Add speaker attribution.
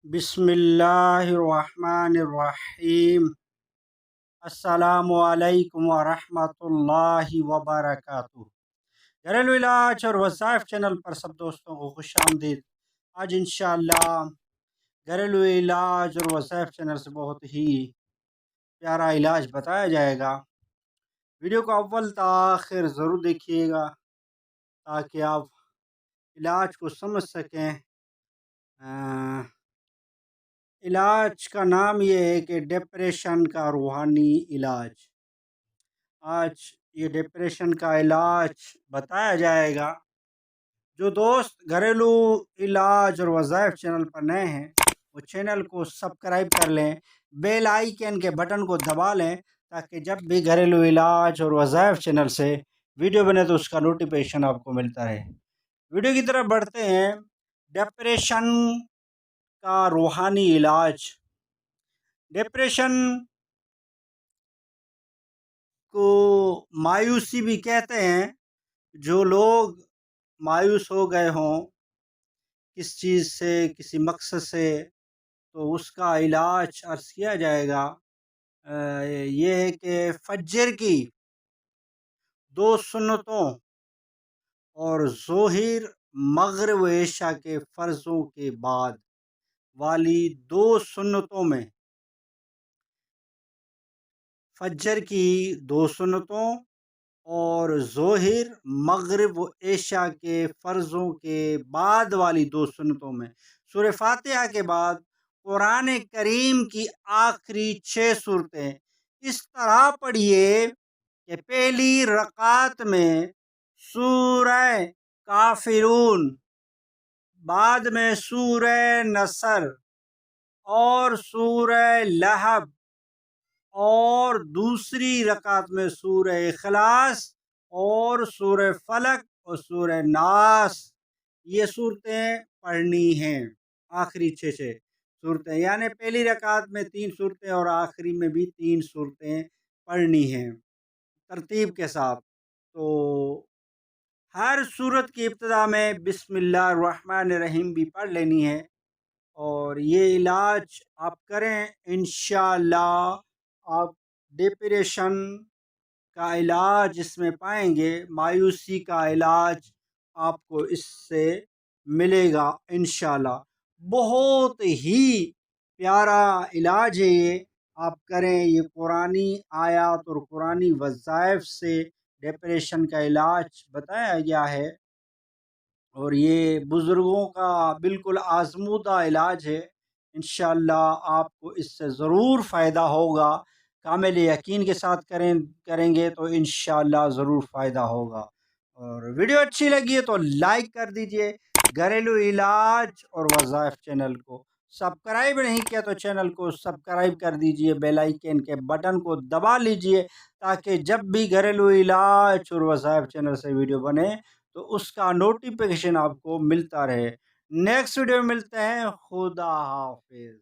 Speaker 1: بسم اللہ الرحمن الرحیم۔ السلام علیکم ورحمۃ اللہ وبرکاتہ۔ گھریلو علاج اور وظائف چینل پر سب دوستوں کو خوش آمدید۔ آج انشاءاللہ گھریلو علاج اور وظائف چینل سے بہت ہی پیارا علاج بتایا جائے گا۔ ویڈیو کو اول تا آخر ضرور دیکھیے گا تاکہ آپ علاج کو سمجھ سکیں۔ علاج کا نام یہ ہے کہ ڈپریشن کا روحانی علاج۔ آج یہ ڈپریشن کا علاج بتایا جائے گا۔ جو دوست گھریلو علاج اور وظائف چینل پر نئے ہیں وہ چینل کو سبسکرائب کر لیں، بیل آئیکن کے بٹن کو دبا لیں تاکہ جب بھی گھریلو علاج اور وظائف چینل سے ویڈیو بنے تو اس کا نوٹیفیکیشن آپ کو ملتا رہے۔ ویڈیو کی طرف بڑھتے ہیں۔ ڈپریشن کا روحانی علاج۔ ڈپریشن کو مایوسی بھی کہتے ہیں۔ جو لوگ مایوس ہو گئے ہوں کس چیز سے، کسی مقصد سے، تو اس کا علاج عرض کیا جائے گا۔ یہ ہے کہ فجر کی 2 سنتوں اور ظہر مغرب و عشاء کے فرضوں کے بعد والی 2 سنتوں میں، فجر کی 2 سنتوں اور ظہر مغرب و عشاء کے فرضوں کے بعد والی 2 سنتوں میں سورہ فاتحہ کے بعد قرآن کریم کی آخری 6 سورتیں اس طرح پڑھیے کہ پہلی رکعت میں سورہ کافرون، بعد میں سورہ نصر اور سورہ لہب، اور دوسری رکعت میں سورہ اخلاص اور سورہ فلق اور سورہ ناس، یہ صورتیں پڑھنی ہیں۔ آخری 6 صورتیں، یعنی پہلی رکعت میں 3 صورتیں اور آخری میں بھی 3 صورتیں پڑھنی ہیں ترتیب کے ساتھ۔ تو ہر صورت کی ابتدا میں بسم اللہ الرحمن الرحیم بھی پڑھ لینی ہے، اور یہ علاج آپ کریں انشاءاللہ آپ ڈپریشن کا علاج اس میں پائیں گے، مایوسی کا علاج آپ کو اس سے ملے گا انشاءاللہ۔ بہت ہی پیارا علاج ہے یہ، آپ کریں۔ یہ قرآنی آیات اور قرآنی وظائف سے ڈپریشن کا علاج بتایا گیا ہے، اور یہ بزرگوں کا بالکل آزمودہ علاج ہے۔ انشاءاللہ آپ کو اس سے ضرور فائدہ ہوگا۔ کامل یقین کے ساتھ کریں گے تو انشاءاللہ ضرور فائدہ ہوگا۔ اور ویڈیو اچھی لگی ہے تو لائک کر دیجئے۔ گھریلو علاج اور وظائف چینل کو سبسکرائب نہیں کیا تو چینل کو سبسکرائب کر دیجئے، بیل آئیکن کے بٹن کو دبا لیجئے تاکہ جب بھی گھریلو علاج اور وظائف چینل سے ویڈیو بنے تو اس کا نوٹیفیکیشن آپ کو ملتا رہے۔ نیکسٹ ویڈیو میں ملتے ہیں۔ خدا حافظ۔